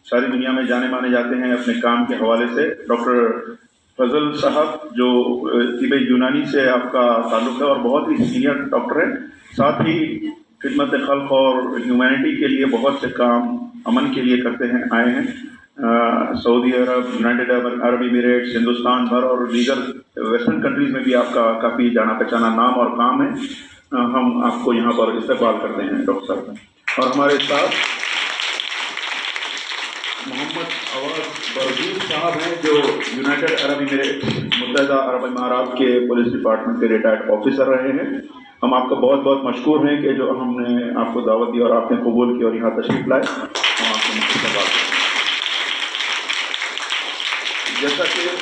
ساری دنیا میں جانے مانے جاتے ہیں اپنے کام کے حوالے سے، ڈاکٹر فضل صاحب جو طب یونانی سے آپ کا تعلق ہے اور بہت ہی سینئر ڈاکٹر ہیں، ساتھ ہی خدمت خلق اور ہیومینٹی کے لیے بہت سے کام امن کے لیے کرتے ہیں، آئے ہیں سعودی عرب، یونائٹڈ عرب امریٹس، ہندوستان بھر اور دیگر ویسٹرن کنٹریز میں بھی آپ کا کافی جانا پہچانا نام اور کام ہے۔ ہم آپ کو یہاں پر استقبال کرتے ہیں ڈاکٹر صاحب کا۔ اور ہمارے ساتھ محمد عوض برزور صاحب ہیں جو یونائٹڈ عرب امریٹس، متحدہ عرب امارات کے پولیس ڈپارٹمنٹ کے ریٹائرڈ آفیسر رہے ہیں۔ ہم آپ کا بہت بہت مشکور ہیں کہ جو ہم نے آپ کو دعوت دی اور آپ نے قبول کی اور یہاں تشریف لائے۔ ہم آپ کو استقبال کرتے ہیں۔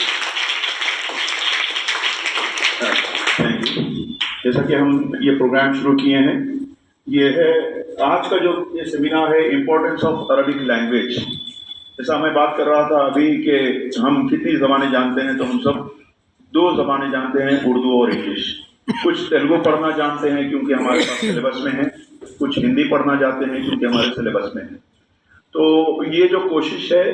جیسا کہ ہم یہ پروگرام شروع کیے ہیں، یہ ہے آج کا جو یہ سیمینار ہے امپورٹنس آف عربک لینگویج۔ جیسا میں بات کر رہا تھا ابھی کہ ہم کتنی زبانیں جانتے ہیں، تو ہم سب 2 زبانیں جانتے ہیں، اردو اور انگلش۔ کچھ تیلگو پڑھنا جانتے ہیں کیونکہ ہمارے پاس سلیبس میں ہے، کچھ ہندی پڑھنا جانتے ہیں کیونکہ ہمارے سلیبس میں ہے۔ تو یہ جو کوشش ہے،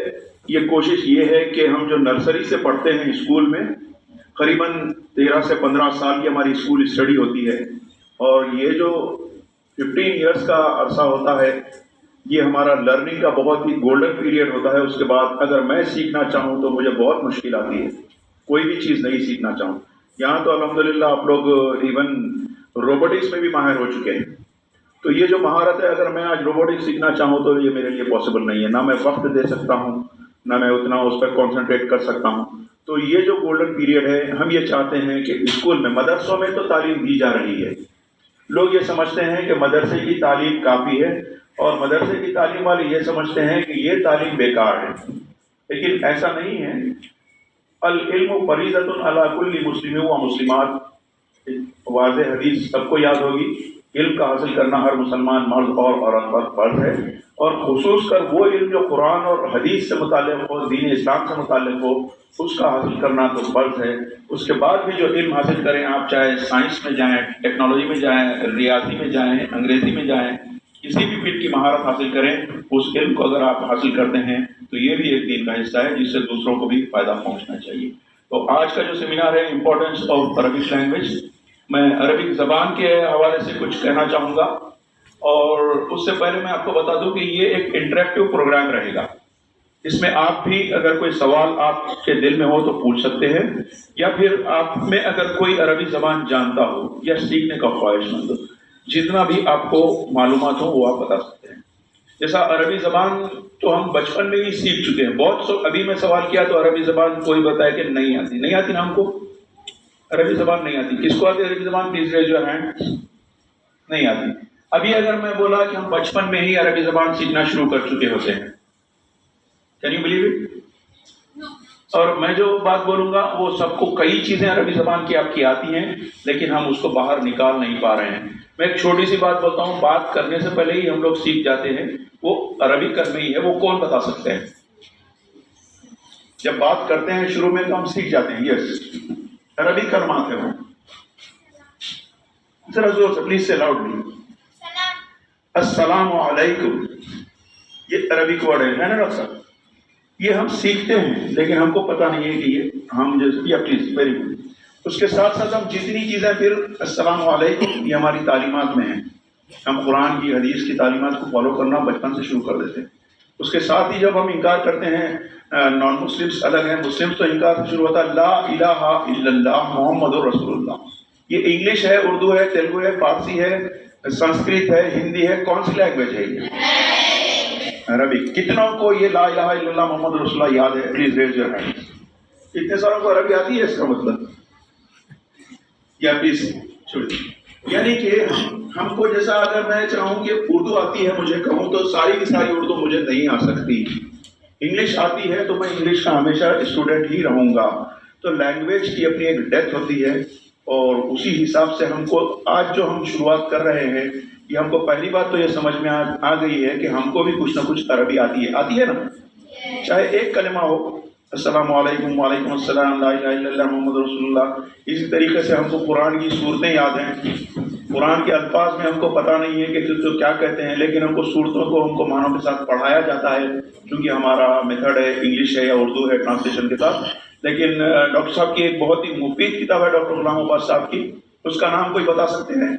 یہ کوشش یہ ہے کہ ہم جو نرسری سے پڑھتے ہیں اسکول میں، قریباً 13 سے 15 سال کی ہماری اسکول اسٹڈی ہوتی ہے، اور یہ جو 15 ایئرس کا عرصہ ہوتا ہے، یہ ہمارا لرننگ کا بہت ہی گولڈن پیریڈ ہوتا ہے۔ اس کے بعد اگر میں سیکھنا چاہوں تو مجھے بہت مشکل آتی ہے، کوئی بھی چیز نہیں سیکھنا چاہوں۔ یہاں تو الحمدللہ آپ لوگ ایون روبوٹکس میں بھی ماہر ہو چکے ہیں، تو یہ جو مہارت ہے، اگر میں آج روبوٹکس سیکھنا چاہوں تو یہ میرے لیے پاسبل نہیں ہے، نہ میں وقت دے سکتا ہوں، نہ میں اتنا اس پر کانسنٹریٹ کر سکتا ہوں۔ تو یہ جو گولڈن پیریڈ ہے، ہم یہ چاہتے ہیں کہ اسکول میں، مدرسوں میں تو تعلیم دی جا رہی ہے، لوگ یہ سمجھتے ہیں کہ مدرسے کی تعلیم کافی ہے، اور مدرسے کی تعلیم والے یہ سمجھتے ہیں کہ یہ تعلیم بیکار ہے، لیکن ایسا نہیں ہے۔ العلم فریضۃ علی کل مسلم و مسلمات، واضح حدیث سب کو یاد ہوگی، علم کا حاصل کرنا ہر مسلمان مرد اور عورت پر فرض ہے، اور خصوص کر وہ علم جو قرآن اور حدیث سے متعلق ہو، دین اسلام سے متعلق ہو، اس کا حاصل کرنا تو فرض ہے۔ اس کے بعد بھی جو علم حاصل کریں، آپ چاہے سائنس میں جائیں، ٹیکنالوجی میں جائیں، ریاضی میں جائیں، انگریزی میں جائیں، کسی بھی فیلڈ کی مہارت حاصل کریں، اس علم کو اگر آپ حاصل کرتے ہیں تو یہ بھی ایک دین کا حصہ ہے جس سے دوسروں کو بھی فائدہ پہنچنا چاہیے۔ تو آج کا جو سیمینار ہے امپورٹنس آف عربک لینگویج، میں عربک زبان کے حوالے سے کچھ کہنا چاہوں گا، اور اس سے پہلے میں آپ کو بتا دوں کہ یہ ایک انٹریکٹیو پروگرام رہے گا۔ اس میں آپ بھی اگر کوئی سوال آپ کے دل میں ہو تو پوچھ سکتے ہیں، یا پھر آپ میں اگر کوئی عربی زبان جانتا ہو یا سیکھنے کا خواہش مند ہو، جتنا بھی آپ کو معلومات ہو وہ آپ بتا سکتے ہیں۔ جیسا عربی زبان تو ہم بچپن میں ہی سیکھ چکے ہیں، بہت ابھی میں سوال کیا تو عربی زبان کوئی بتائے کہ نہیں آتی نا، ہم کو عربی زبان نہیں آتی۔ کس کو آتی عربی زبان؟ Please raise your hand. نہیں آتی۔ ابھی اگر میں بولا کہ ہم بچپن میں ہی عربی زبان سیکھنا شروع کر چکے ہوتے ہیں، کین یو بلیو اٹ؟ اور میں جو بات بولوں گا وہ سب کو، کئی چیزیں عربی زبان کی آپ کی آتی ہیں لیکن ہم اس کو باہر نکال نہیں پا رہے ہیں۔ میں ایک چھوٹی سی بات بولتا ہوں، بات کرنے سے پہلے ہی ہم لوگ سیکھ جاتے ہیں، وہ عربی کرنے ہی ہے، وہ کون بتا سکتے ہیں؟ جب بات کرتے ہیں شروع میں تو ہم سیکھ جاتے ہیں، یس عربی کلمات ہے وہ۔ ذرا زور سے پلیز سے لاؤڈلی، السلام علیکم، یہ عربی ورڈ ہے نا ڈاکٹر صاحب؟ یہ ہم سیکھتے ہیں لیکن ہم کو پتہ نہیں ہے کہ یہ ہم جیسے، یا پلیز ویری گڈ۔ اس کے ساتھ ساتھ ہم جتنی چیزیں پھر السلام علیکم یہ ہماری تعلیمات میں ہیں، ہم قرآن کی حدیث کی تعلیمات کو فالو کرنا بچپن سے شروع کر دیتے ہیں۔ اس کے ساتھ ہی جب ہم انکار کرتے ہیں، نان مسلمس الگ ہیں، مسلمس تو انکار سے شروع ہوتا ہے لا الہ الا اللہ محمد رسول اللہ۔ یہ انگلش ہے، اردو ہے، تیلگو ہے، فارسی ہے، سنسکرت ہے، ہندی ہے، کون سی لینگویج ہے یہ؟ عربک۔ کتنوں کو یہ لا الہ الا اللہ محمد رسول اللہ یاد ہے؟ Please raise your hand. اتنے ساروں کو عربی آتی ہے اس کا مطلب؟ یا پلیز چھوڑیے، یعنی کہ ہم کو جیسا اگر میں چاہوں کہ اردو آتی ہے مجھے کہوں تو ساری کی ساری اردو مجھے نہیں آ سکتی، انگلش آتی ہے تو میں انگلش کا ہمیشہ اسٹوڈنٹ ہی رہوں گا۔ تو لینگویج کی اپنی ایک ڈیپتھ ہوتی ہے، اور اسی حساب سے ہم کو آج جو ہم شروعات کر رہے ہیں، یہ ہم کو پہلی بات تو یہ سمجھ میں آ گئی ہے کہ ہم کو بھی کچھ نہ کچھ عربی آتی ہے نا، چاہے ایک کلمہ ہو، السلام علیکم، وعلیکم السلام، لا الہ الا اللہ محمد رسول اللہ۔ اسی طریقے سے ہم کو قرآن کی صورتیں یاد ہیں، قرآن کے الفاظ میں ہم کو پتہ نہیں ہے کہ تو کیا کہتے ہیں، لیکن ہم کو صورتوں کو ہم کو معنوں کے ساتھ پڑھایا جاتا ہے، کیونکہ ہمارا میتھڈ ہے انگلش ہے یا اردو ہے ٹرانسلیشن کے ساتھ. لیکن ڈاکٹر صاحب کی ایک بہت ہی مفید کتاب ہے ڈاکٹر غلام عباس صاحب کی، اس کا نام کوئی بتا سکتے ہیں؟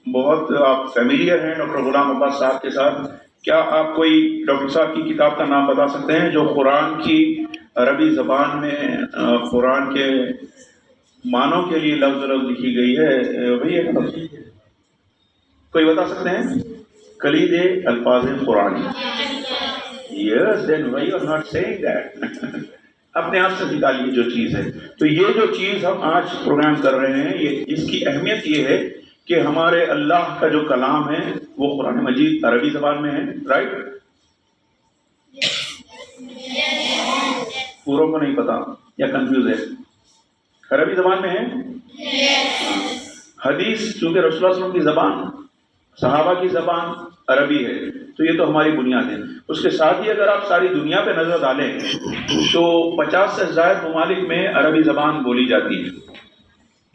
بہت آپ فیملیئر ہیں ڈاکٹر غلام عباس صاحب کے ساتھ. کیا آپ کوئی ڈاکٹر صاحب کی کتاب کا نام بتا سکتے ہیں جو قرآن کی عربی زبان میں قرآن کے معنوں کے لیے لفظ لکھی گئی ہے؟ وہی ہے نا؟ کوئی بتا سکتے ہیں؟ کلید الفاظ قرآن. Yes, then why you are not saying that? اپنے آپ سے نکالیے جو چیز ہے. تو یہ جو چیز ہم آج پروگرام کر رہے ہیں، اس کی اہمیت یہ ہے کہ ہمارے اللہ کا جو کلام ہے وہ قرآن مجید عربی زبان میں ہے، رائٹ؟ پوروں کو نہیں پتا یا کنفیوز ہے؟ عربی زبان میں ہے. حدیث چونکہ رسول اللہ صلی اللہ علیہ وسلم کی زبان، صحابہ کی زبان عربی ہے، تو یہ تو ہماری بنیاد ہے. اس کے ساتھ ہی اگر آپ ساری دنیا پہ نظر ڈالیں تو 50 سے زائد ممالک میں عربی زبان بولی جاتی ہے.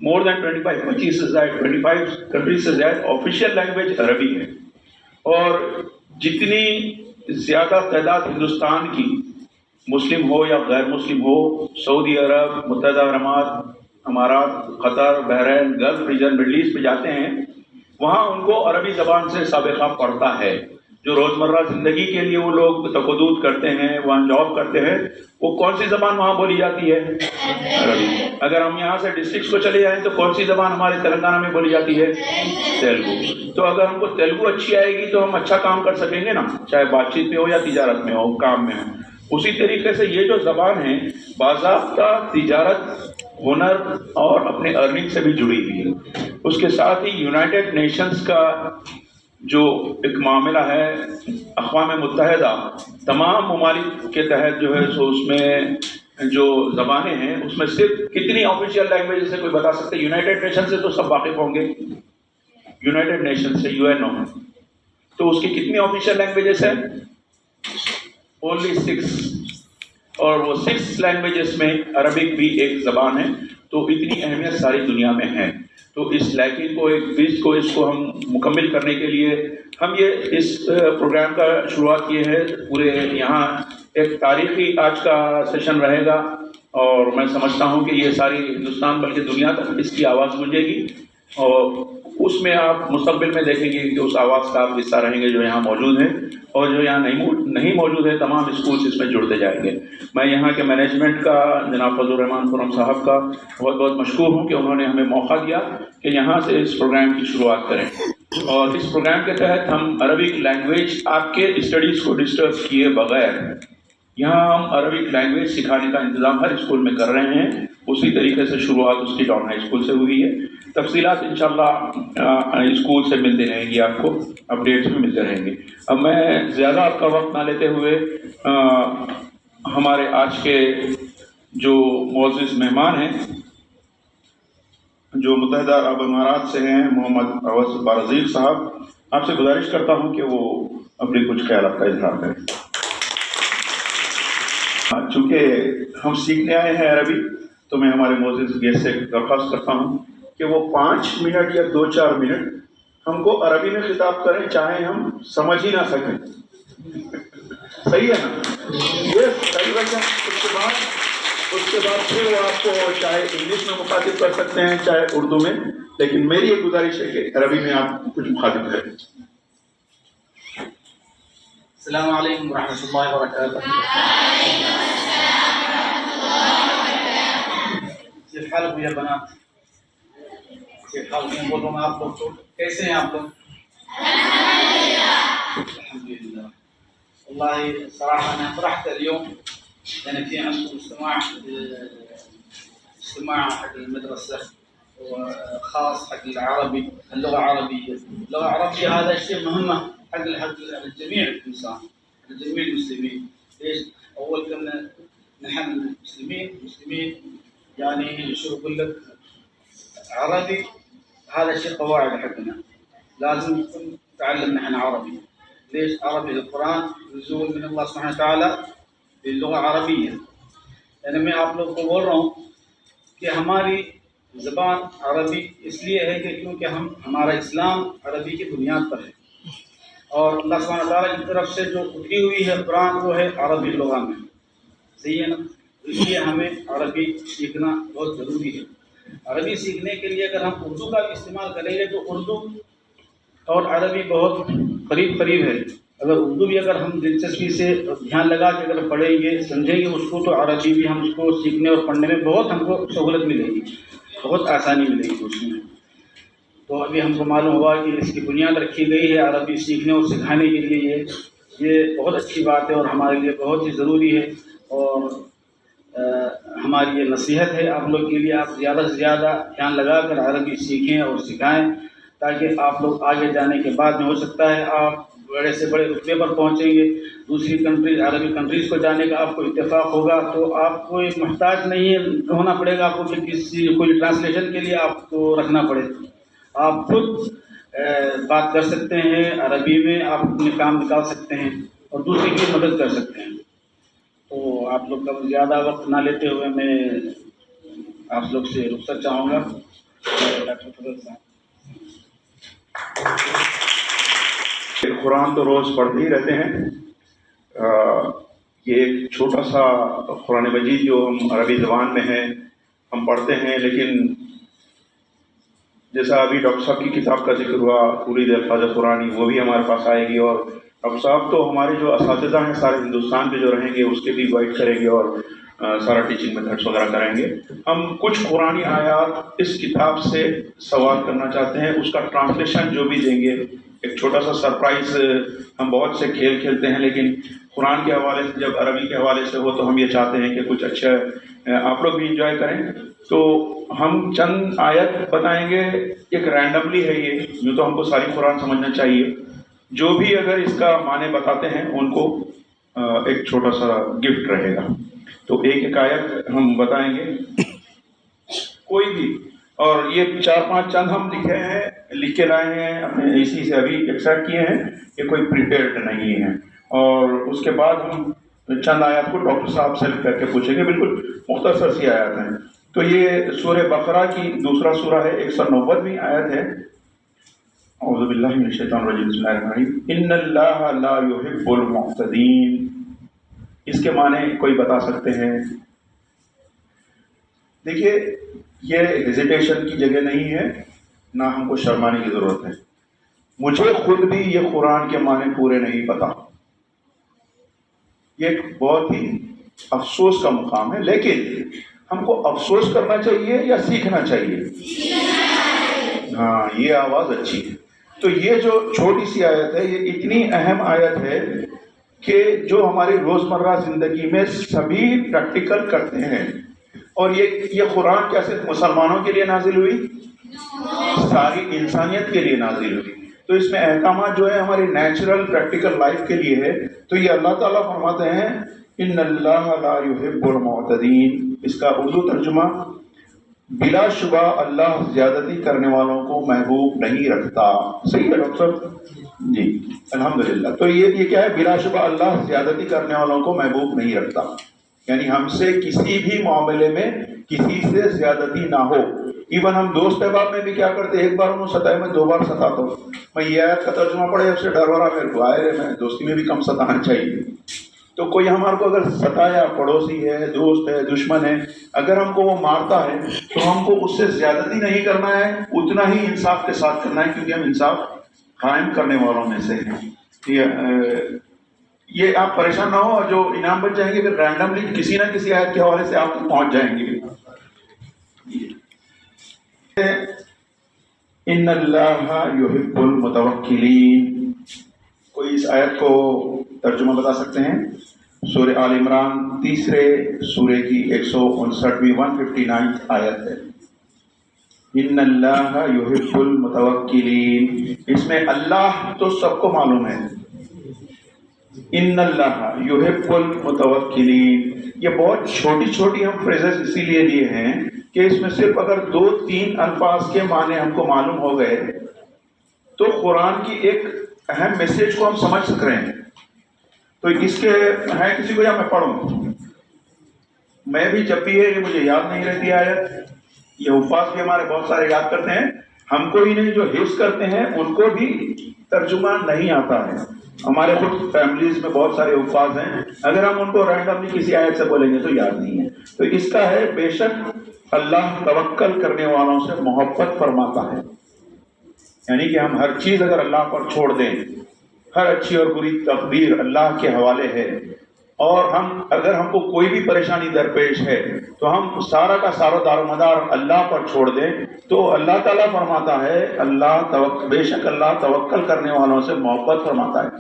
مور دین 25 سے زائد 25 کنٹریز سے زائد آفیشیل لینگویج عربی ہے. اور جتنی زیادہ تعداد ہندوستان کی، مسلم ہو یا غیر مسلم ہو، سعودی عرب، متحدہ امارات، قطر، بحرین، گلف ریجن، مڈل ایسٹ پہ جاتے ہیں، وہاں ان کو عربی زبان سے سابقہ پڑتا ہے. جو روزمرہ زندگی کے لیے وہ لوگ تقدود کرتے ہیں، وہاں جاب کرتے ہیں، وہ کون سی زبان وہاں بولی جاتی ہے؟ عربی. اگر ہم یہاں سے ڈسٹرکٹس کو چلے جائیں تو کون سی زبان ہمارے تلنگانہ میں بولی جاتی ہے؟ تیلگو. تو اگر ہم کو تیلگو اچھی آئے گی تو ہم اچھا کام کر سکیں گے نا، چاہے بات چیت میں ہو یا تجارت میں ہو، کام میں ہو. اسی طریقے سے یہ جو زبان ہے باضابطہ تجارت، ہنر اور اپنے ارننگ سے بھی جڑی ہوئی ہے. اس کے ساتھ ہی یونائٹڈ نیشنز کا جو ایک معاملہ ہے، اقوام متحدہ تمام ممالک کے تحت جو ہے سو اس میں جو زبانیں ہیں اس میں صرف کتنی آفیشیل لینگویج سے کوئی بتا سکتے؟ یونائٹڈ نیشن سے تو سب واقف ہوں گے، یونائٹڈ نیشن سے UN تو اس کی کتنی آفیشیل لینگویجز ہیں؟ اونلی 6. اور وہ 6 لینگویجز میں عربک بھی ایک زبان ہے. تو اتنی اہمیت ساری دنیا میں ہے. تو اس لائکی کو، ایک بیچ کو، اس کو ہم مکمل کرنے کے لیے ہم یہ اس پروگرام کا شروعات کیے ہے. پورے یہاں ایک تاریخی آج کا سیشن رہے گا، اور میں سمجھتا ہوں کہ یہ ساری ہندوستان بلکہ دنیا تک اس کی آواز گونجے گی، اور اس میں آپ مستقبل میں دیکھیں گے کہ اس آواز کا آپ حصہ رہیں گے جو یہاں موجود ہیں، اور جو یہاں نہیں موجود ہے تمام اسکولس اس میں جڑتے جائیں گے. میں یہاں کے مینجمنٹ کا، جناب فضل الرحمان خرم صاحب کا بہت بہت مشکور ہوں کہ انہوں نے ہمیں موقع دیا کہ یہاں سے اس پروگرام کی شروعات کریں. اور اس پروگرام کے تحت ہم عربک لینگویج آپ کے اسٹڈیز کو ڈسٹرب کیے بغیر یہاں ہم عربک لینگویج سکھانے کا انتظام ہر اسکول میں کر رہے ہیں. اسی طریقے سے شروعات اس کی ٹاؤن ہائی اسکول سے ہوئی ہے. تفصیلات انشاءاللہ اسکول سے ملتے رہیں گی، آپ کو اپڈیٹس بھی ملتے رہیں گے. اب میں زیادہ آپ کا وقت نہ لیتے ہوئے ہمارے آج کے جو معزز مہمان ہیں جو متحدہ عرب امارات سے ہیں، محمد عوض بارزیق صاحب، آپ سے گزارش کرتا ہوں کہ وہ اپنے کچھ خیالات کا اظہار کریں. چونکہ ہم سیکھنے آئے ہیں عربی تو میں ہمارے معزز گیسٹ سے درخواست کرتا ہوں کہ وہ 5 منٹ یا 2-4 منٹ ہم کو عربی میں خطاب کریں، چاہے ہم سمجھ ہی نہ سکیں. صحیح ہے نا؟ یہ صحیح وجہ. اس کے بعد پھر وہ آپ کو چاہے انگلش میں مخاطب کر سکتے ہیں چاہے اردو میں، لیکن میری ایک گزارش ہے کہ عربی میں آپ کچھ مخاطب کریں. السلام علیکم ورحمۃ اللہ وبرکاتہ. کیف حالكم يا بنات؟ کیف حالكم؟ بول رہا ہوں آپ لوگ کیسے ہیں آپ لوگ؟ الحمد لله. والله صراحة أنا فرحت اليوم لأن في عندكم استماع حق المدرسة وخاص حق العربي، اللغة العربية. اللغة العربية هذا شيء مهم حق الجميع الإنسان، الجميع المسلمين. ليش؟ أول كنا نحن مسلمين يعني شو أقول لك، عربي هذا شيء قواعد حقنا، لازم نتعلم نحن عربي. ليش؟ عربي القرآن نزول من الله سبحانه وتعالى باللغة العربية. یعنی میں آپ لوگ کو بول رہا ہوں کہ ہماری زبان عربی اس لیے ہے کہ کیونکہ ہمارا اسلام عربی کی بنیاد پر ہے، اور اللہ سبحانہ تعالیٰ کی طرف سے جو اتری ہوئی ہے قرآن وہ ہے عربی لغہ میں، صحیح ہے نا؟ اس لیے ہمیں عربی سیکھنا بہت ضروری ہے۔ عربی سیکھنے کے لیے اگر ہم اردو کا استعمال کریں گے تو اردو اور عربی بہت قریب قریب ہے۔ اگر اردو بھی اگر ہم دلچسپی سے دھیان لگا کے اگر پڑھیں گے سمجھیں گے اس کو، تو عربی بھی ہم اس کو سیکھنے اور پڑھنے میں بہت ہم کو سہولت ملے گی، بہت آسانی ملے گی اس میں۔ تو ابھی ہم کو معلوم ہوا کہ اس کی بنیاد رکھی گئی ہے عربی سیکھنے اور سکھانے کے لیے، یہ بہت اچھی بات ہے اور ہمارے لیے بہت ہی ضروری ہے، اور ہماری یہ نصیحت ہے آپ لوگ کے لیے، آپ زیادہ سے زیادہ دھیان لگا کر عربی سیکھیں اور سکھائیں، تاکہ آپ لوگ آگے جانے کے بعد میں ہو سکتا ہے آپ بڑے سے بڑے رتبے پر پہنچیں گے، دوسری کنٹریز عربی کنٹریز کو جانے کا آپ کو اتفاق ہوگا تو آپ کو محتاج نہیں ہونا پڑے گا، آپ کو کسی کوئی ٹرانسلیشن کے لیے آپ کو رکھنا پڑے، آپ خود بات کر سکتے ہیں عربی میں، آپ اپنے کام نکال سکتے ہیں اور دوسرے کی مدد کر سکتے ہیں۔ تو آپ لوگ کا زیادہ وقت نہ لیتے ہوئے میں آپ لوگ سے رخصت چاہوں گا۔ ڈاکٹر فضل صاحب، قرآن تو روز پڑھتے ہی رہتے ہیں۔ یہ ایک چھوٹا سا قرآن مجید جو ہم عربی زبان میں ہے ہم پڑھتے ہیں، لیکن جیسا ابھی ڈاکٹر صاحب کی کتاب کا ذکر ہوا پوری الفاظ قرآنی، وہ بھی ہمارے پاس آئے گی، اور ڈاکٹر صاحب تو ہمارے جو اساتذہ ہیں سارے ہندوستان کے جو رہیں گے اس کے بھی گائڈ کریں گے اور سارا ٹیچنگ میتھڈس وغیرہ کریں گے۔ ہم کچھ قرآنی آیات اس کتاب سے سوال کرنا چاہتے ہیں، اس کا ٹرانسلیشن جو بھی دیں گے، ایک چھوٹا سا سرپرائز۔ ہم بہت سے کھیل کھیلتے ہیں لیکن قرآن کے حوالے سے جب عربی کے حوالے سے ہو تو ہم یہ چاہتے ہیں کہ کچھ اچھا آپ لوگ بھی انجوائے کریں۔ تو ہم چند آیت بتائیں گے، ایک رینڈملی ہے یہ، یوں تو ہم کو ساری قرآن سمجھنا چاہیے، جو بھی اگر اس کا معنی بتاتے ہیں ان کو ایک چھوٹا سا گفٹ رہے گا۔ تو ایک ایک آیت ہم بتائیں گے کوئی بھی، اور یہ 4-5 چند ہم لکھ کے لائے ہیں اپنے اسی سے ابھی ایکسٹریکٹ کیے ہیں، یہ کوئی پریپیئرڈ نہیں ہے، اور اس کے بعد ہم چند آیات کو ڈاکٹر صاحب سے کر کے پوچھیں گے، بالکل مختصر سی آیات ہیں۔ تو یہ سورہ بقرہ کی دوسرا سورہ ہے، 190ویں آیت ہے۔ اعوذ باللہ من الشیطان الرجیم، بسم اللہ الرحمن الرحیم۔ ان اللہ لا يحب المعتدین، اس کے معنی کوئی بتا سکتے ہیں؟ دیکھیے یہ ہیزیٹیشن کی جگہ نہیں ہے، نہ ہم کو شرمانے کی ضرورت ہے۔ مجھے خود بھی یہ قرآن کے معنی پورے نہیں پتا، یہ ایک بہت ہی افسوس کا مقام ہے، لیکن ہم کو افسوس کرنا چاہیے یا سیکھنا چاہیے؟ ہاں، یہ آواز اچھی ہے۔ تو یہ جو چھوٹی سی آیت ہے یہ اتنی اہم آیت ہے کہ جو ہماری روزمرہ زندگی میں سبھی پریکٹیکل کرتے ہیں، اور یہ قرآن کیا صرف مسلمانوں کے لیے نازل ہوئی؟ ساری انسانیت کے لیے نازل ہوئی۔ تو اس میں احکامات جو ہے ہماری نیچرل پریکٹیکل لائف کے لیے ہے۔ تو یہ اللہ تعالیٰ فرماتے ہیں ان اللہ لا يحب المعتدین، اس کا اردو ترجمہ بلا شبہ اللہ زیادتی کرنے والوں کو محبوب نہیں رکھتا۔ صحیح ہے ڈاکٹر صاحب؟ جی الحمدللہ۔ تو یہ کیا ہے؟ بلا شبہ اللہ زیادتی کرنے والوں کو محبوب نہیں رکھتا، یعنی ہم سے کسی بھی معاملے میں کسی سے زیادتی نہ ہو۔ ایون ہم دوست احباب میں بھی کیا کرتے، ایک بار انہوں ستائے میں 2 بار ستا دو، میں یہ آیت کا ترجمہ پڑھے اس سے ڈر ہو رہا میرے کو، آئے میں دوستی میں بھی کم ستانا چاہیے۔ تو کوئی ہمارے کو اگر ستایا، پڑوسی ہے، دوست ہے، دشمن ہے، اگر ہم کو وہ مارتا ہے تو ہم کو اس سے زیادتی نہیں کرنا ہے، اتنا ہی انصاف کے ساتھ کرنا ہے، کیونکہ ہم انصاف قائم کرنے والوں میں سے ہیں۔ یہ آپ پریشان نہ ہو، اور جو انعام بچ جائیں گے پھر رینڈملی کسی نہ کسی آیت کے حوالے سے آپ پہنچ جائیں گے۔ ان اللہ یحب المتوکلین، کوئی اس آیت کو ترجمہ بتا سکتے ہیں؟ سورہ آل عمران 3 سورہ کی 159ویں 159 آیت ہے۔ ان اللہ یحب المتوکلین، اس میں اللہ تو سب کو معلوم ہے، ان اللہ یحب المتوکلین، یہ بہت چھوٹی چھوٹی ہم فریزز اسی لیے لیے ہیں کہ اس میں صرف اگر 2-3 الفاظ کے معنی ہم کو معلوم ہو گئے تو قرآن کی ایک اہم میسج کو ہم سمجھ سک رہے ہیں۔ تو اس کے ہے کسی کو، یا میں پڑھوں؟ میں بھی جب بھی ہے کہ مجھے یاد نہیں رہتی آیت یہ حفاظ بھی ہمارے بہت سارے یاد کرتے ہیں، ہم کو ہی نہیں جو حفظ کرتے ہیں ان کو بھی ترجمہ نہیں آتا ہے. ہمارے خود فیملیز میں بہت سارے حفاظ ہیں، اگر ہم ان کو رینڈملی کسی آیت سے بولیں گے تو یاد نہیں ہے. تو اس کا ہے بے شک اللہ توکل کرنے والوں سے محبت فرماتا ہے. یعنی کہ ہم ہر چیز اگر اللہ پر چھوڑ دیں، ہر اچھی اور بری تقدیر اللہ کے حوالے ہے، اور اگر ہم کو کوئی بھی پریشانی درپیش ہے تو ہم سارا کا سارا دار و مدار اللہ پر چھوڑ دیں، تو اللہ تعالیٰ فرماتا ہے بے شک اللہ توکل کرنے والوں سے محبت فرماتا ہے.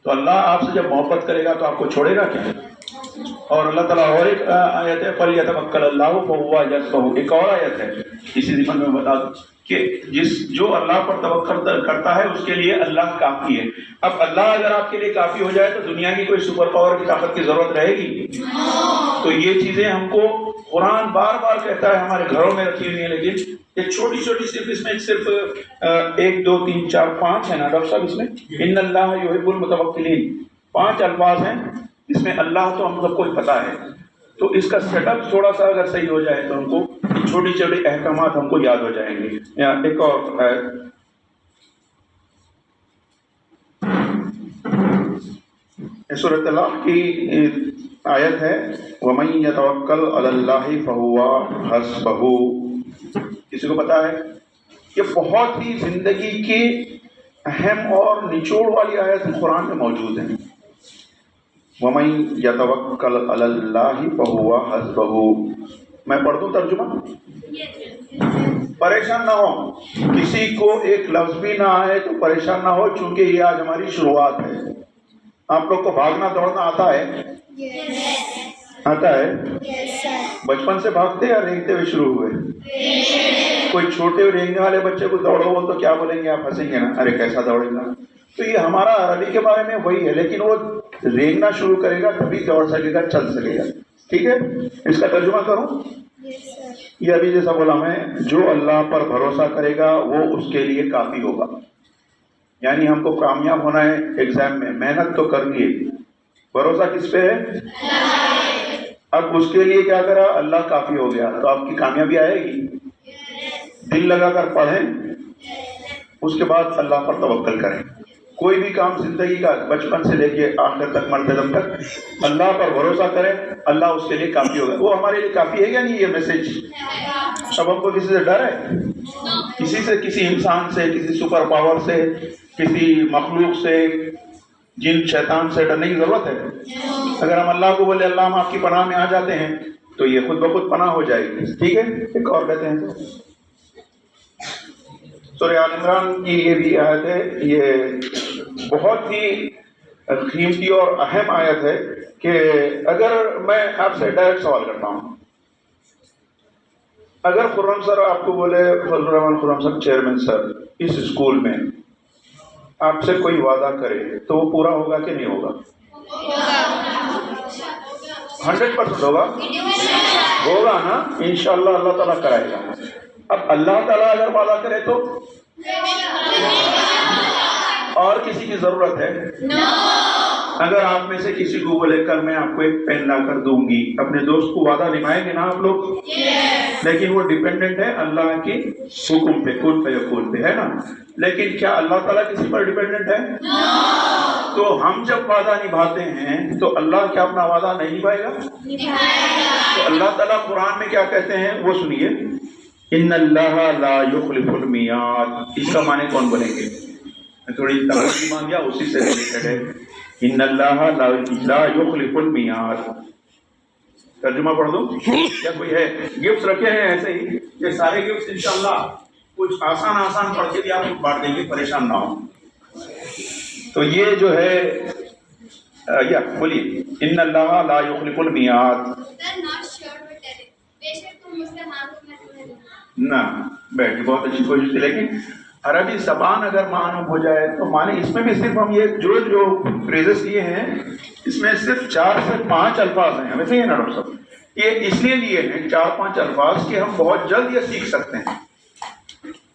تو اللہ آپ سے جب محبت کرے گا تو آپ کو چھوڑے گا کیا؟ اور اللہ تعالیٰ اور ایک آیت ہے فَلْيَتَوَكَّلِ اللَّهُ فَهُوَ حَسْبُهُ، ایک اور آیت ہے اسی ضمن میں بتا دوں کہ جو اللہ پر توکل کرتا ہے اس کے لیے اللہ کافی ہے. اب اللہ اگر آپ کے لیے کافی ہو جائے تو دنیا کی کوئی سپر پاور کی طاقت کی ضرورت رہے گی؟ تو یہ چیزیں ہم کو قرآن بار بار کہتا ہے، ہمارے گھروں میں رکھی ہوئی ہیں، لیکن یہ چھوٹی چھوٹی صرف اس میں صرف 1 2 3 4 5 ہے نا ڈاکٹر صاحب، اس میں ان اللہ یحب المتوکلین 5 الفاظ ہیں. اس میں اللہ تو ہم سب کو پتا ہے، تو اس کا سیٹ اپ تھوڑا سا اگر صحیح ہو جائے تو ہم کو چھوٹی چھوٹی احکامات ہم کو یاد ہو جائیں گے. ایک اور ہے سورۃ طلاق کی آیت ہے وَمَن يَتَوَكَّلْ عَلَى اللَّهِ فَهُوَ حَسْبُهُ. کسی کو پتا ہے؟ یہ بہت ہی زندگی کی اہم اور نچوڑ والی آیت قرآن میں موجود ہے. وَمَن يَتَوَكَّلْ عَلَى اللَّهِ فَهُوَ حَسْبُهُ. میں پڑھ دوں ترجمہ؟ پریشان نہ ہو، کسی کو ایک لفظ بھی نہ آئے تو پریشان نہ ہو، چونکہ یہ آج ہماری شروعات ہے. آپ لوگ کو بھاگنا دوڑنا آتا ہے؟ آتا ہے؟ بچپن سے بھاگتے یا رینگتے ہوئے شروع ہوئے؟ کوئی چھوٹے رینگنے والے بچے کو دوڑو بول تو کیا بولیں گے؟ آپ ہنسیں گے نا، ارے کیسا دوڑے گا. تو یہ ہمارا عربی کے بارے میں وہی ہے، لیکن وہ رینگنا شروع کرے گا تبھی دوڑ سکے گا، چل سکے گا. ٹھیک ہے، اس کا ترجمہ کروں؟ یہ ابھی جیسا بولا میں، جو اللہ پر بھروسہ کرے گا وہ اس کے لیے کافی ہوگا. یعنی ہم کو کامیاب ہونا ہے ایگزام میں، محنت تو کرنی ہے، بھروسہ کس پہ ہے؟ اب اس کے لیے کیا کرا؟ اللہ کافی ہو گیا تو آپ کی کامیابی آئے گی. دل لگا کر پڑھیں، اس کے بعد اللہ پر توکل کریں. کوئی بھی کام زندگی کا بچپن سے لے کے آخر تک مرتدم تک اللہ پر بھروسہ کریں، اللہ اس کے لیے کافی ہوگا. وہ ہمارے لیے کافی ہے یا نہیں؟ یہ میسج اب ہم کو کسی سے ڈر ہے؟ کسی سے، کسی انسان سے، کسی سپر پاور سے، کسی مخلوق سے، جن شیطان سے ڈرنے کی ضرورت ہے؟ اگر ہم اللہ کو بولے اللہ ہم آپ کی پناہ میں آ جاتے ہیں تو یہ خود بخود پناہ ہو جائے گی. ٹھیک ہے، ایک اور کہتے ہیں تو سورہ آل عمران کی یہ بھی آیت ہے، یہ بہت ہی قیمتی اور اہم آیت ہے کہ اگر میں آپ سے ڈائریکٹ سوال کرتا ہوں، اگر خرم سر آپ کو بولے فضل الرحمان خرم سر چیئرمین سر اس اسکول میں آپ سے کوئی وعدہ کرے تو وہ پورا ہوگا کہ نہیں ہوگا؟ 100% ہوگا؟ ہوگا نا؟ انشاءاللہ اللہ تعالیٰ کرائے گا. اب اللہ تعالیٰ اگر وعدہ کرے تو اور کسی کی ضرورت ہے؟ اگر آپ میں سے کسی کو بولے کر میں آپ کو ایک پین لا کر دوں گی، اپنے دوست کو وعدہ نبھائیں گے نا آپ لوگ؟ لیکن وہ ڈیپینڈنٹ ہے اللہ کے حکم پہ، کن فیکون پہ، ہے نا؟ لیکن کیا اللہ تعالیٰ کسی پر ڈیپینڈنٹ ہے؟ تو ہم جب وعدہ نبھاتے ہیں تو اللہ کیا اپنا وعدہ نہیں نبھائے گا؟ تو اللہ تعالیٰ قرآن میں کیا کہتے ہیں وہ سنیے، ان اللہ لا یخلف المیعاد. اس کا معنی کون بولیں گے؟ میں تھوڑی ترجمہ مانگیا اسی سے ریلیٹڈ ہے. ان اللہ لا یخلف المیعاد. ترجمہ پڑھ دوں کیا کوئی ہے؟ گفٹس رکھے ہیں ایسے ہی، یہ سارے گفٹس انشاءاللہ کچھ آسان پڑھ کے بھی آپ بانٹ دیں گے، پریشان نہ ہو. تو یہ جو ہے یا بولیے ان اللہ لا یخلف المیعاد. نہ بیٹھ بہت اچھی کوشش تھی، لیکن عربی زبان اگر معلوم ہو جائے تو معنی اس میں بھی صرف ہم یہ جو فریزز لیے ہیں اس میں صرف 4 سے 5 الفاظ ہیں. ہمیں صحیح ہے نا ڈاکٹر صاحب؟ یہ اس لیے لیے ہیں 4-5 الفاظ کہ ہم بہت جلد یہ سیکھ سکتے ہیں.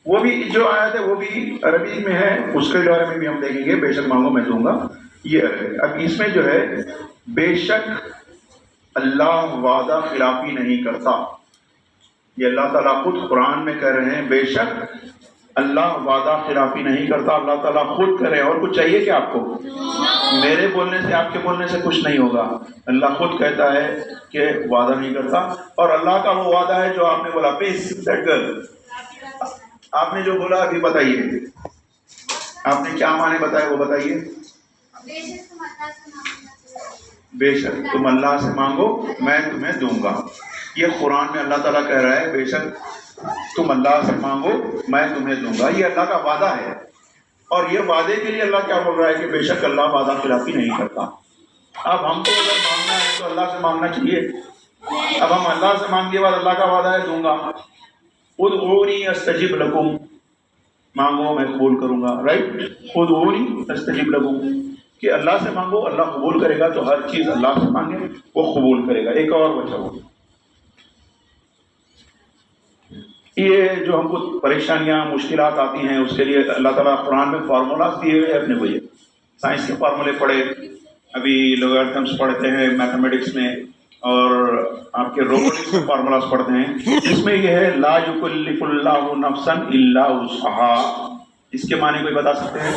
وہ بھی جو آیت ہے وہ بھی عربی میں ہے، اس کے بارے میں بھی ہم دیکھیں گے. بے شک مانگو میں دوں گا. یہ اب اس میں جو ہے بے شک اللہ وعدہ خلافی نہیں کرتا. یہ اللہ تعالیٰ خود قرآن میں کہہ رہے ہیں بے شک اللہ وعدہ خلافی نہیں کرتا. اللہ تعالیٰ خود کہہ رہے ہیں. اور کچھ چاہیے کہ آپ کو؟ میرے بولنے سے آپ کے بولنے سے کچھ نہیں ہوگا. اللہ خود کہتا ہے کہ وعدہ نہیں کرتا. اور اللہ کا وہ وعدہ ہے جو آپ نے بولا. پلیز دیٹ گرل آپ نے جو بولا ابھی بتائیے, آپ نے کیا معنی بتایا وہ بتائیے. بے شک تم اللہ سے مانگو میں تمہیں دوں گا. یہ قرآن میں اللہ تعالیٰ کہہ رہا ہے بے شک تم اللہ سے مانگو میں تمہیں دوں گا. یہ اللہ کا وعدہ ہے. اور یہ وعدے کے لیے اللہ کیا بول رہا ہے کہ بے شک اللہ وعدہ خلافی نہیں کرتا. اب ہم کو اگر مانگنا ہے تو اللہ سے مانگنا چاہیے. اب ہم اللہ سے مانگنے کے بعد اللہ کا وعدہ ہے دوں گا. ادعونی استجب لکم, مانگو میں قبول کروں گا. رائٹ, ادعونی استجب لکم کہ اللہ سے مانگو اللہ قبول کرے گا. تو ہر چیز اللہ سے مانگے وہ قبول کرے گا. ایک اور بچہ ہو, یہ جو ہم کو پریشانیاں مشکلات آتی ہیں اس کے لیے اللہ تعالیٰ قرآن میں فارمولاز دیے ہوئے اپنے کو. یہ سائنس کے فارمولے پڑھے, ابھی لوگارتھمس پڑھتے ہیں میتھمیٹکس میں, اور آپ کے روبوٹکس میں فارمولاز پڑھتے ہیں. اس میں یہ ہے لا یکلف اللہ نفسا الا وسعها. اس کے معنی کوئی بتا سکتے ہیں؟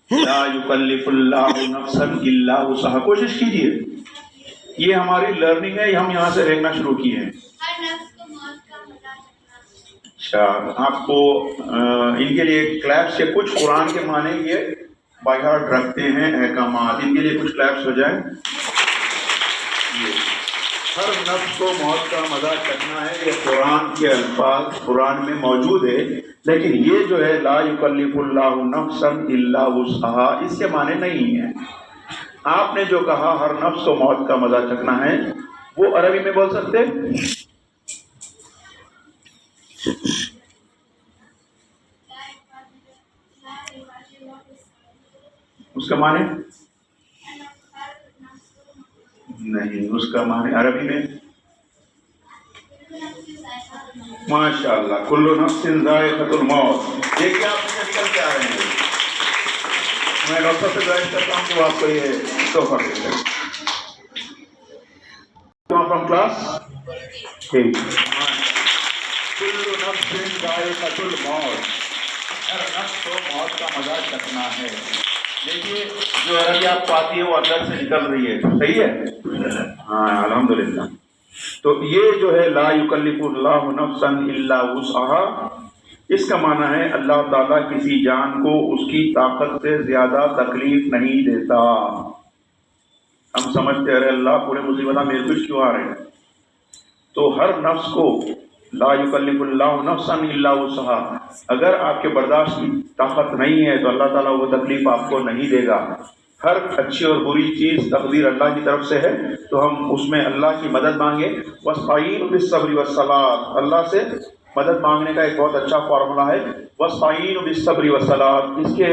لا یکلف اللہ نفسا الا وسعها. کوشش کیجیے, یہ ہماری لرننگ ہے, ہم یہاں سے دیکھنا شروع کیے ہیں. اچھا, آپ کو ان کے لیے کلیپس کے کچھ قرآن کے معنی یہ بائی ہارٹ رکھتے ہیں احکامات, ان کے لیے کچھ کلیپس ہو جائیں. ہر نفس کو موت کا مزہ چکھنا ہے, یہ قرآن کے الفاظ قرآن میں موجود ہے. لیکن یہ جو ہے لا یکلف اللہ نفسا الا وسعها, اس کے معنی نہیں ہیں. آپ نے جو کہا ہر نفس کو موت کا مزہ چکھنا ہے, وہ عربی میں بول سکتے؟ اس کا معنی نہیں, اس کا معنی عربی میں ماشاء اللہ کل نفس ذائقۃ الموت. یہ کیا آپ نکل کے آ رہے ہیں؟ میں ڈاکٹر سے گزارش کرتا ہوں کہ آپ کو یہ تحفہ دے دیں. فرام کلاس ٹھیک. کل نفس ذائقۃ الموت, ہر نفس کو موت کا مزہ چکھنا ہے. دیکھیے جو عربی آپ کو آتی ہے وہ اندر سے نکل رہی ہے, صحیح ہے؟ ہاں الحمدللہ. تو یہ جو ہے لا یکلف اللہ نفسا الا وسعها, اس کا معنی ہے اللہ تعالیٰ کسی جان کو اس کی طاقت سے زیادہ تکلیف نہیں دیتا. ہم سمجھتے ہیں اللہ پورے مصیبت میرے کچھ کیوں آ رہے ہیں. تو ہر نفس کو لا یکلف اللہ نفسا الا وسعها, اگر آپ کے برداشت کی طاقت نہیں ہے تو اللہ تعالیٰ وہ تکلیف آپ کو نہیں دے گا. ہر اچھی اور بری چیز تقدیر اللہ کی طرف سے ہے, تو ہم اس میں اللہ کی مدد مانگیں. واستعینوا بالصبر والصلاۃ, اللہ سے مدد مانگنے کا ایک بہت اچھا فارمولا ہے واستعینوا بالصبر والصلاۃ. اس کے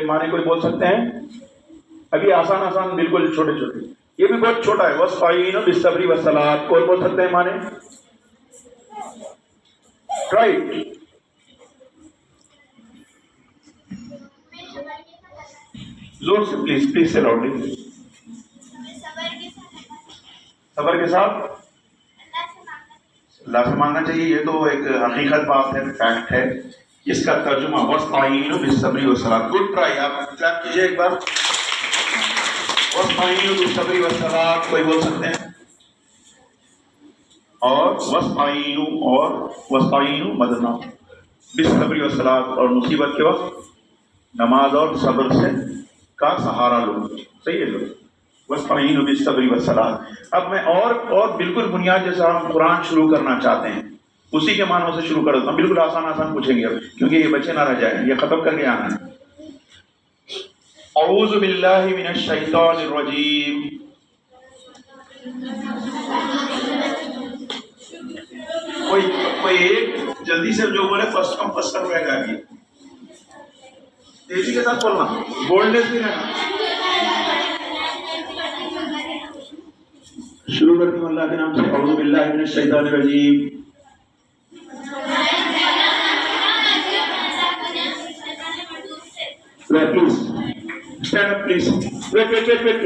معنی کوئی بول سکتے ہیں؟ ابھی آسان آسان بالکل چھوٹے چھوٹے, یہ بھی بہت چھوٹا ہے. واستعینوا بالصبر والصلاۃ کوئی بول سکتے ہیں معنی؟ رائٹ. زور سے پلیز سے لاؤڈلی. صبر کے ساتھ اللہ سے مانگنا چاہیے. یہ تو ایک حقیقت بات ہے, فیکٹ ہے. اس کا ترجمہ واستعینوا بالصبر والصلاۃ. گڈ ٹرائی, آپ کلیپ کیجیے ایک بار. واستعینوا بالصبر والصلاۃ کوئی بول سکتے ہیں؟ اور واستعینوا مدد مانگو بالصبر والصلاۃ, اور مصیبت کے وقت نماز اور صبر سے کا سہارا لو. صحیح ہے لوگ. واستعینوا بالصبر والصلاۃ. اب میں اور بالکل بنیاد جیسا ہم قرآن شروع کرنا چاہتے ہیں اسی کے معنوں سے شروع کر دیتا ہوں. بالکل آسان آسان پوچھیں گے اب, کیونکہ یہ بچے نہ رہ جائیں, یہ ختم کر کے آنا ہے. اعوذ باللہ من الشیطان الرجیم. کوئی ایک جلدی سے جو بولے فرسٹ کم فرسٹ سرو رہے گا. ابھی تیزی کے ساتھ بولنا, بولڈنس بھی رہنا. شروع کرتے ہیں اللہ کے نام سے. اعوذ باللہ من الشیطان الرجیم. Please stand up please. Wait.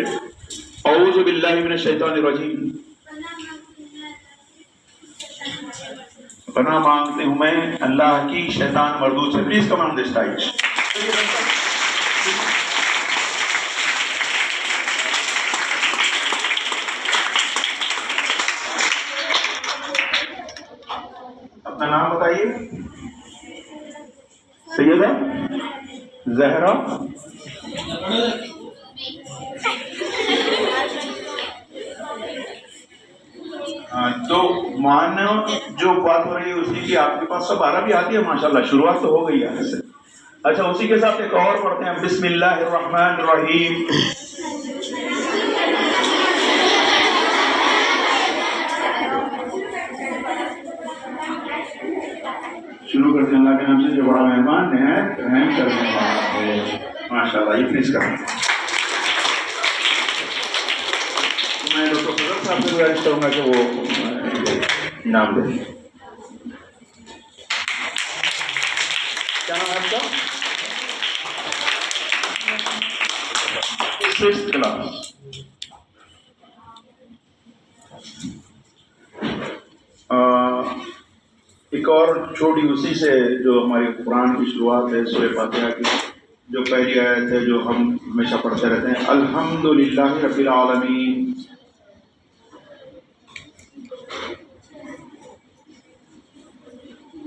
اعوذ باللہ من الشیطان الرجیم. پناہ مانگتے ہوں میں اللہ کی شیطان مردود سے. Please come on this style. اپنا نام بتائیے. سیدہ زہرا. تو مانو جو بات ہو رہی ہے اسی کی آپ کے پاس سب عربی آتی ہے ماشاءاللہ, شروعات تو ہو گئی ہے سے. اچھا اسی کے ساتھ ایک اور پڑھتے ہیں, بسم اللہ الرحمن الرحیم. شروع کرتے ہیں اللہ کے نام سے جو بڑا مہربان نہایت رحم کرنے والا ہے. ماشاءاللہ, یہ پلیز کریں. میں ڈاکٹر فضل صاحب سے گزارش کروں گا کہ وہ انعام دیں. کیا نام ہے آپ کا؟ Six class. ایک اور چھوٹی اسی سے جو ہماری قرآن کی شروعات ہے سورہ فاتحہ کی, جو پہلی آیت ہے جو ہم ہمیشہ پڑھتے رہتے ہیں, الحمدللہ رب العالمین.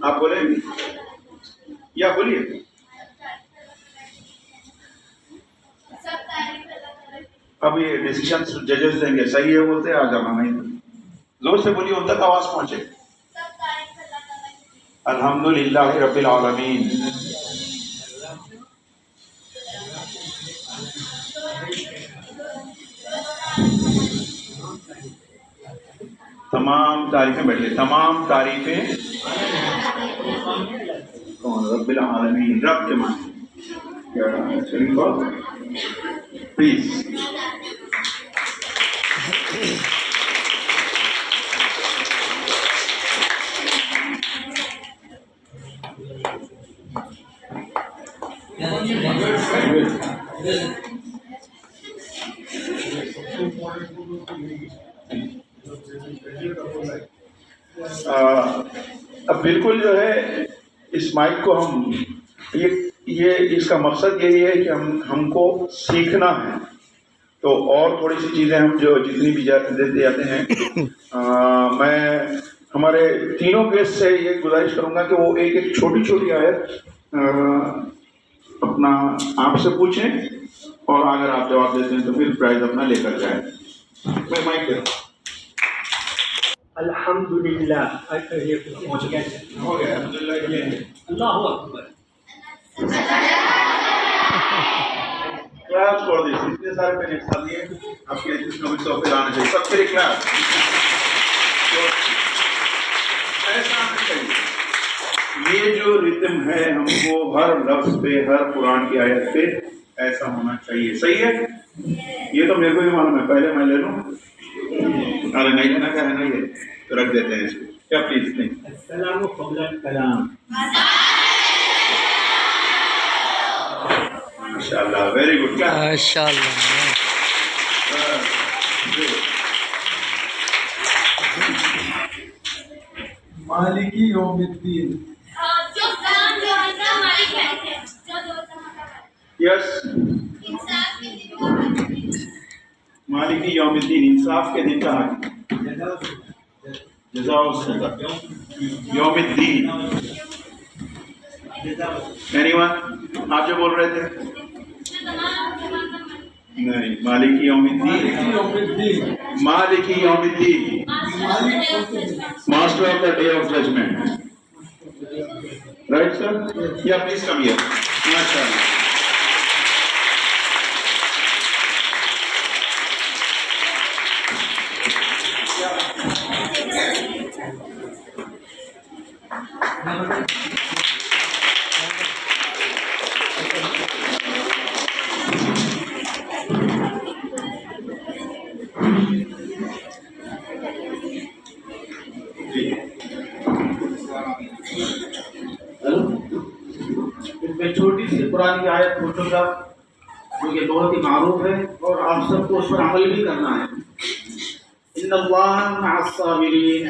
آپ بولیں گے یا بولیے؟ اب یہ ڈیسیشن ججز دیں گے, صحیح ہے بولتے آ جانا, نہیں زور سے بولیے ان تک آواز پہنچے. الحمدللہ رب العالمین. تمام تعریفیں, بیٹھے, تمام تعریفیں کون؟ رب العالمین. رب کے معنی پلیز. اب بالکل جو ہے اس مائک کو ہم یہ اس کا مقصد یہی ہے کہ ہم کو سیکھنا ہے. تو اور تھوڑی سی چیزیں ہم جو جتنی بھی دیتے جاتے ہیں, میں ہمارے تینوں گیسٹ سے یہ گزارش کروں گا کہ وہ ایک ایک چھوٹی چھوٹی آیت اپنا آپ سے پوچھیں, اور اگر آپ جواب دیتے ہیں تو پھر پرائز اپنا لے کر جائیں. میں مائک دے رہا ہوں. الحمدللہ. ہو گیا الحمدللہ. اللہ اکبر. کلاس چھوڑ دیجیے, اتنے سارے پیرنٹس آ دیے آپ کے سب پہ آنا چاہیے, سب کے لیے کلاس. ایسا آنا چاہیے. یہ جو ریتم ہے ہم کو ہر لفظ پہ, ہر قرآن کی آیت پہ ایسا ہونا چاہیے. صحیح ہے؟ یہ تو میرے کو بھی معلوم ہے, پہلے میں لے لوں. ارے نہیں لینا, کیا ہے نا, یہ تو رکھ دیتے ہیں اس کو. کیا پلیز نہیں. السلام قبل الکلام. ماشاءاللہ, ویری گڈ. کیا ماشاءاللہ. مالکی یوم الدین. یس, مالکی یوم الدین, انصاف کے دن کا حق. جزا و سزا. یوم الدین. اینی ون, آپ جو بول رہے تھے؟ نہیں, مالکی یوم الدین. مالکی یوم الدین, master of the day of judgement. Right sir, یا پلیز کم ہیئر. ماشاءاللہ. میں چھوٹی سی قرآن کی آیت پوچھوں گا جو کہ بہت ہی معروف ہے اور آپ سب کو اس پر عمل بھی کرنا ہے. ان اللہ مع الصابرین.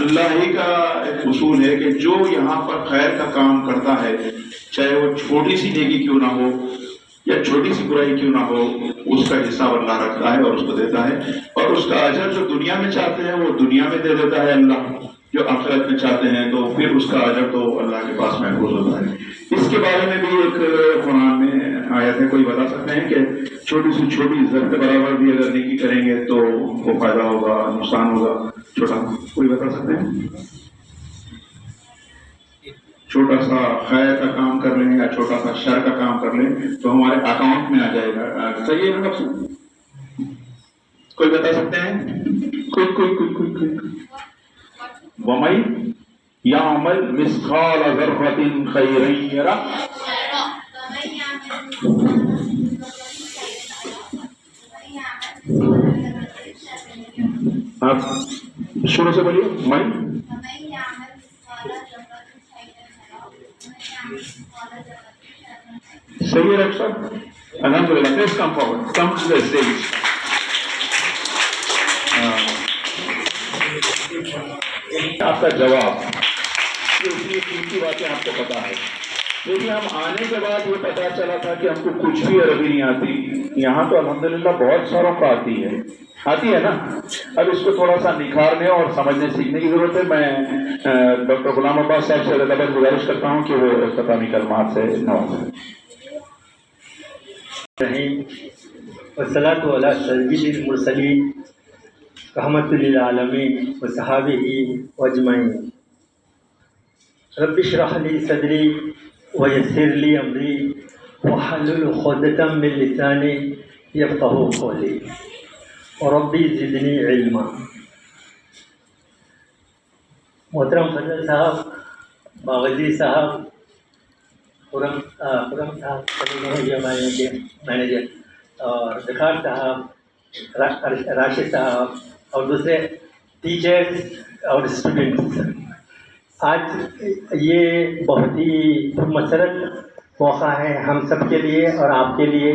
اللہ ہی کا ایک اصول ہے کہ جو یہاں پر خیر کا کام کرتا ہے، چاہے وہ چھوٹی سی نیکی کیوں نہ ہو یا چھوٹی سی برائی کیوں نہ ہو، اس کا حساب اللہ رکھتا ہے اور اس کو دیتا ہے، اور اس کا اجر جو دنیا میں چاہتے ہیں وہ دنیا میں دے دیتا ہے اللہ، جو آخرت میں چاہتے ہیں تو پھر اس کا اجر تو اللہ کے پاس محفوظ ہوتا ہے۔ اس کے بارے میں بھی ایک قرآن میں آیت ہے، کوئی بتا سکتے ہیں کہ چھوٹی سی چھوٹی ذرے برابر بھی اگر نیکی کریں گے تو وہ فائدہ ہوگا، نقصان ہوگا، چھوٹا کوئی بتا سکتے ہیں؟ چھوٹا سا خیر کا کام کر لیں یا چھوٹا سا شر کا کام کر لیں تو ہمارے اکاؤنٹ میں آ جائے گا، صحیح ہے نا؟ کوئی بتا سکتے ہیں؟ کوئی وَمَن يَعْمَلْ مِثْقَالَ ذَرَّةٍ خَيْرًا يَرَهُ۔ آپ شروع سے بولیے۔ من صحیح ہے ڈاکٹر صاحب، الحمد للہ۔ Please come forward, come to the stage. آپ کا جواب یہ قیمتی باتیں آپ کو پتا ہے، لیکن ہم آنے کے بعد یہ پتا چلا تھا کہ ہم کو کچھ بھی عربی نہیں آتی، یہاں تو الحمدللہ بہت ساروں کو آتی ہے نا۔ اب اس کو تھوڑا سا نکھارنے اور سمجھنے سیکھنے کی ضرورت ہے۔ میں ڈاکٹر غلام عباس صاحب سے اللہ گزارش کرتا ہوں کہ وہ اختتامی کلمات سے نوازیں۔ والصلاة علی سید المرسلین رحمۃ للعالمین وصحابہ اجمعین۔ رب اشرح لی صدری ویسر لی امری واحلل عقدۃ من لسانی یفقہوا قولی ربی زدنی علما۔ محترم فضل صاحب، باغجی صاحب، خرم صاحب ہمارے مینیجر، اور ذکار صاحب، راشد صاحب اور دوسرے ٹیچرز اور اسٹوڈنٹس، آج یہ بہت ہی مسرت موقع ہے ہم سب کے لیے اور آپ کے لیے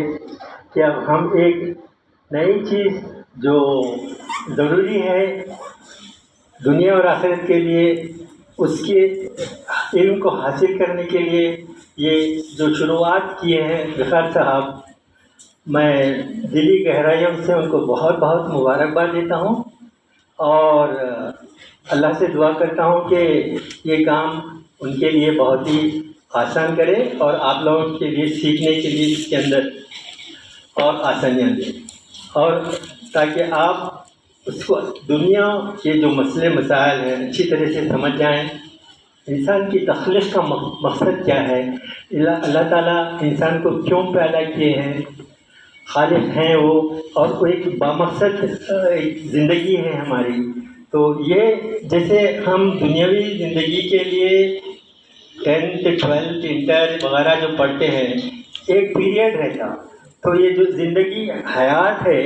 کہ اب ہم ایک نئی چیز جو ضروری ہے دنیا اور آخرت کے لیے، اس کے علم کو حاصل کرنے کے لیے یہ جو شروعات کیے ہیں ذکار صاحب، میں دلی گہرائیوں سے ان کو بہت بہت مبارکباد دیتا ہوں اور اللہ سے دعا کرتا ہوں کہ یہ کام ان کے لیے بہت ہی آسان کرے اور آپ لوگوں کے لیے سیکھنے کے لیے اس کے اندر اور آسانیاں دیں، اور تاکہ آپ اس کو دنیا کے جو مسئلے مسائل ہیں اچھی طرح سے سمجھ جائیں۔ انسان کی تخلیق کا مقصد کیا ہے، اللہ تعالیٰ انسان کو کیوں پیدا کیے ہیں، خالق ہیں وہ، اور وہ ایک بامقصد زندگی ہے ہماری۔ تو یہ جیسے ہم دنیاوی زندگی کے لیے 10th 12th انٹر وغیرہ جو پڑھتے ہیں ایک پیریڈ رہتا، تو یہ جو زندگی حیات ہے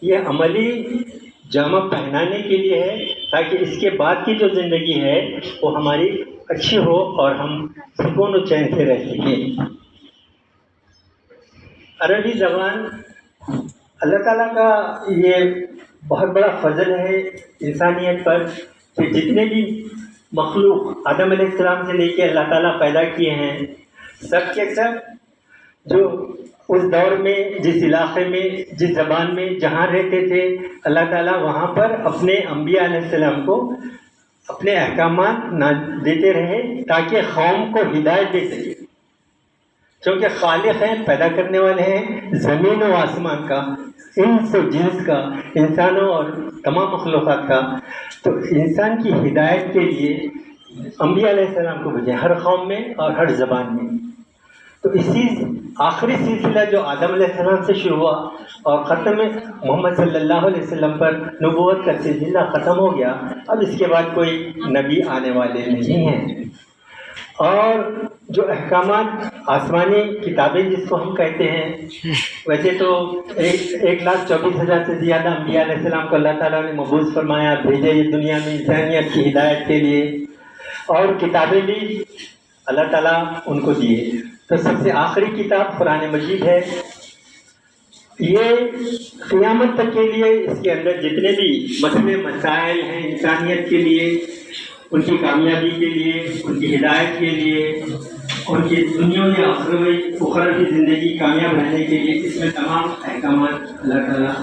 یہ عملی جامہ پہنانے کے لیے ہے تاکہ اس کے بعد کی جو زندگی ہے وہ ہماری اچھی ہو اور ہم سکون و چین سے رہ سکیں۔ عربی زبان اللہ تعالیٰ کا یہ بہت بڑا فضل ہے انسانیت پر کہ جتنے بھی مخلوق آدم علیہ السلام سے لے کے اللہ تعالیٰ پیدا کیے ہیں، سب کے سب جو اس دور میں جس علاقے میں جس زبان میں جہاں رہتے تھے، اللہ تعالیٰ وہاں پر اپنے انبیاء علیہ السلام کو اپنے احکامات دیتے رہے تاکہ قوم کو ہدایت دے سکے، کیونکہ خالق ہیں، پیدا کرنے والے ہیں زمین و آسمان کا، انس و جنس کا، انسانوں اور تمام مخلوقات کا۔ تو انسان کی ہدایت کے لیے انبیاء علیہ السلام کو بھیجے ہر قوم میں اور ہر زبان میں۔ تو اسی آخری سلسلہ جو آدم علیہ السلام سے شروع ہوا اور ختم محمد صلی اللہ علیہ وسلم پر نبوت کا سلسلہ ختم ہو گیا، اب اس کے بعد کوئی نبی آنے والے نہیں ہیں، اور جو احکامات آسمانی کتابیں جس کو ہم کہتے ہیں، ویسے تو 1,24,000 سے زیادہ انبیاء علیہ السلام کو اللہ تعالیٰ نے مبعوث فرمایا، بھیجے یہ دنیا میں انسانیت کی ہدایت کے لیے، اور کتابیں بھی اللہ تعالیٰ ان کو دیے۔ تو سب سے آخری کتاب قرآن مجید ہے، یہ قیامت تک کے لیے اس کے اندر جتنے بھی مسئلے مسائل ہیں انسانیت کے لیے، ان کی کامیابی کے لیے، ان کی ہدایت کے لیے، ان کی دنیا میں اخروی زندگی کامیاب رہنے کے لیے، اس میں تمام احکامات اللہ تعالیٰ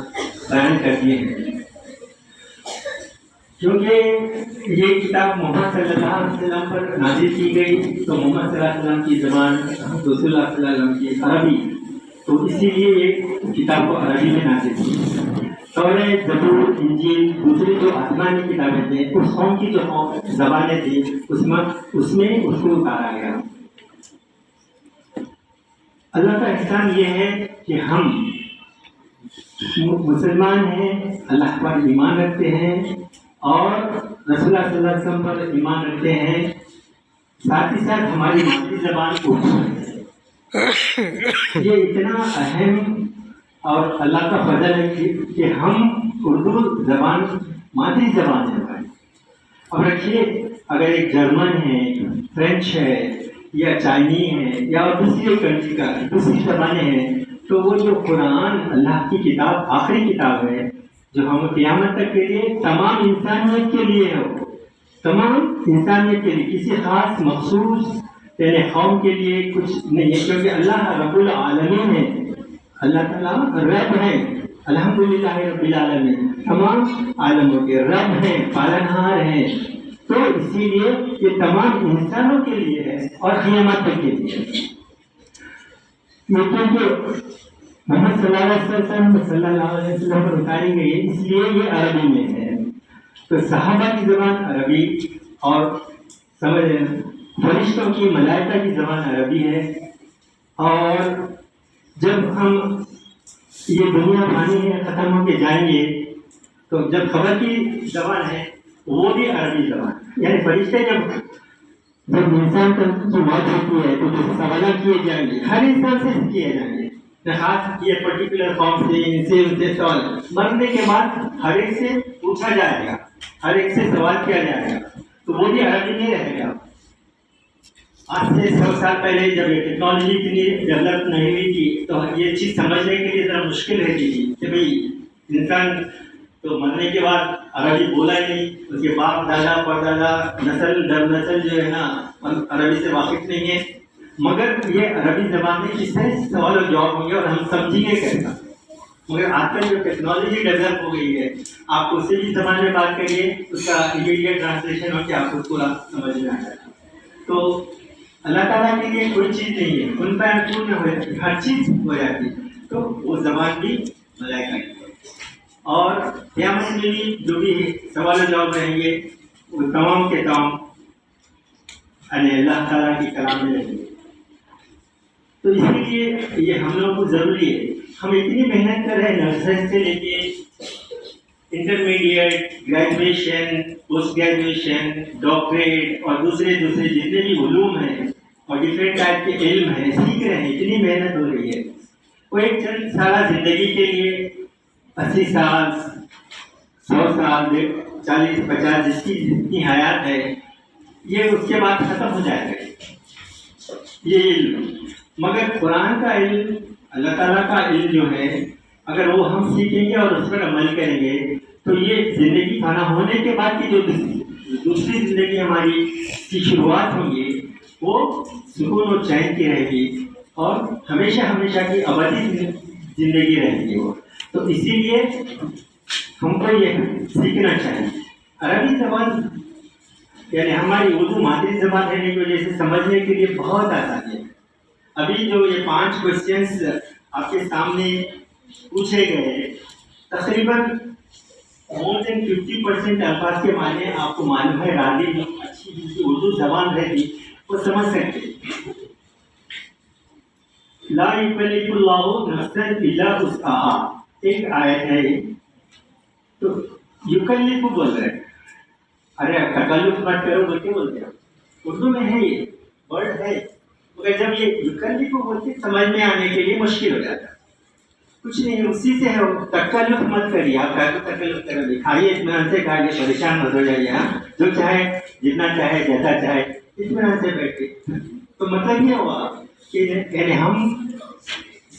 بیان کر دیے ہیں۔ کیونکہ یہ کتاب محمد صلی اللہ علیہ وسلم پر نازل کی گئی، تو محمد صلی اللہ علیہ وسلم کی زبان رسول اللہ صلی اللہ علیہ وسلم کی عربی، تو اسی لیے یہ کتاب کو عربی میں نازل کی۔ تورات، زبور، انجیل، دوسری جو آسمانی کتابیں تھیں، اس قوم کی جو زبانیں تھیں اس میں اس کو اتارا گیا۔ اللہ کا احسان یہ ہے کہ ہم مسلمان ہیں، اللہ پر ایمان رکھتے ہیں اور رسول اللہ صلی اللہ علیہ وسلم پر ایمان رکھتے ہیں، ساتھ ہی ساتھ ہماری مادری زبان اردو ہے۔ یہ اتنا اہم اور اللہ کا فضل ہے کہ ہم اردو زبان مادری زبان ہے ہماری۔ اب رکھیے، اگر ایک جرمن ہے، فرینچ ہے یا چائنی ہے یا دوسری کنٹری کا دوسری زبانیں ہیں، تو وہ جو قرآن اللہ کی کتاب آخری کتاب ہے جو ہم قیامت تک کے لیے تمام انسانیت کے لیے ہے، تمام انسانیت کے لیے، کسی خاص مخصوص یعنی قوم کے لیے کچھ نہیں ہے، کیونکہ اللہ رب العالمین ہے، اللہ تعالیٰ رب ہے، الحمدللہ رب العالمین، تمام عالموں کے رب ہیں، پالنہار ہیں، تو اسی لیے یہ تمام انسانوں کے لیے ہے اور قیامت تک کے لیے۔ کیونکہ محمد صلی اللہ علیہ وسلم پر اتاری گئی ہے، اس لیے یہ عربی میں ہے، تو صحابہ کی زبان عربی اور فرشتوں کی ملائکہ کی زبان عربی ہے۔ اور جب ہم یہ دنیا فانی ہے ختم ہو کے جائیں گے، تو جب خبر کی زبان ہے وہ بھی عربی زبان، یعنی فرشتے جب انسان کی موت ہوتی ہے تو جو سوالات کیے جائیں گے ہر انسان سے کیے جائیں گے، خاص یہ پرٹیکولر قوم سے ان سے سوال، مرنے کے بعد ہر ایک سے پوچھا جائے گا، ہر ایک سے سوال کیا جائے گا، تو وہ بھی عربی نہیں رہے گا۔ آج سے 100 سال پہلے جب یہ ٹیکنالوجی اتنی ڈیولپ نہیں ہوئی تھی تو یہ چیز سمجھنے کے لیے ذرا مشکل رہتی تھی کہ بھئی انسان تو مرنے کے بعد عربی بولا ہی نہیں، اس کے باپ دادا پردادا نسل در نسل جو ہے نا عربی سے واقف نہیں ہے، مگر یہ عربی زبان میں کس طرح سوال و جواب ہوں گے اور ہم سمجھیں گے کیسا۔ مگر آج کل جو ٹیکنالوجی ڈیولپ ہو گئی ہے، آپ کو اسی بھی زبان میں بات کریے، اس کا امیڈیٹ ٹرانسلیشن ہو کے آپ کو پورا سمجھ میں آ جائے گا۔ تو اللہ تعالیٰ کے لیے کوئی چیز نہیں ہے، ان پر پورن ہو جاتی ہے، ہر چیز ہو جاتی ہے، تو وہ زبان بھی ملائکہ کی ہے۔ اور قیامت میں بھی جو بھی سوال و جواب رہیں گے وہ تمام کے تمام اللہ تعالیٰ کی کلام میں رہیں گے۔ تو اسی لیے یہ ہم لوگوں کو ضروری ہے، ہم اتنی محنت کر رہے ہیں نرسری سے لے کے intermediate, graduation, post graduation, doctorate اور دوسرے جتنے بھی علوم ہیں اور ڈفرینٹ ٹائپ کے علم ہیں، سیکھ رہے ہیں، اتنی محنت ہو رہی ہے۔ وہ ایک چند سالہ زندگی کے لیے 80 سال 100 سال 40 50 جس کی جتنی حیات ہے، یہ اس کے بعد ختم ہو جائے گا یہ علم۔ مگر قرآن کا علم، اللہ تعالیٰ کا علم جو ہے، اگر وہ ہم سیکھیں گے اور اس پر عمل کریں گے تو یہ زندگی فنا ہونے کے بعد کی جو دوسری زندگی ہماری کی شروعات ہوں گی وہ سکون و چین کی رہے گی اور ہمیشہ ہمیشہ کی ابدی زندگی رہے گی وہ۔ تو اسی لیے ہم کو یہ سیکھنا چاہیے۔ عربی زبان یعنی ہماری اردو مادری زبان رہنے کی وجہ سے سمجھنے کے لیے بہت آسان ہے۔ ابھی جو یہ 5 کوشچنس آپ کے سامنے پوچھے گئے، تقریباً more than 50% الفاظ کے معنی آپ کو معلوم ہے، راضی اچھی جس کی اردو زبان رہتی وہ سمجھ سکتے۔ لا یکلف اللہ نفسا الا وسعها ایک آیت ہے، تو یکلف بول رہے ہیں، ارے تکلف مت کرو بول کے بولتے ہیں، اردو میں ہے یہ ورڈ ہے، مگر جب یہ یکلف بولتے سمجھ میں آنے کے لیے مشکل ہو جاتا ہے۔ کچھ نہیں، اسی سے ہے، تکلف مت کریے، آپ کا تکلف کرو نہیں، کھائیے اطمینان سے کھائیے، پریشان مت ہو جائیے، ہاں جو چاہے جتنا چاہے جیسا چاہے اطمینان سے بیٹھے۔ تو مطلب یہ ہوا کہ یعنی ہم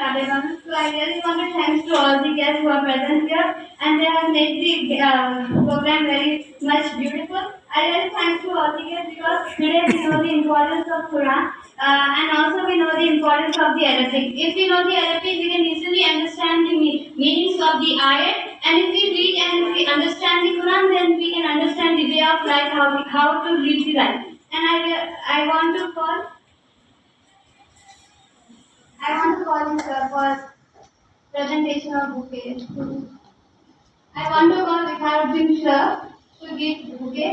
So I really want to thank to all the guests who are present here, and they have made the program very much beautiful. I really thank to all the guests because today we know the importance of Quran, and also we know the importance of the Arabic. If we know the Arabic, we can easily understand the meanings of the ayat, and if we read and if we understand the Quran, then we can understand the way of life, how to live the life. And I want to call you sir for presentation of bouquet. I want to call Viharuddin sir to give bouquet.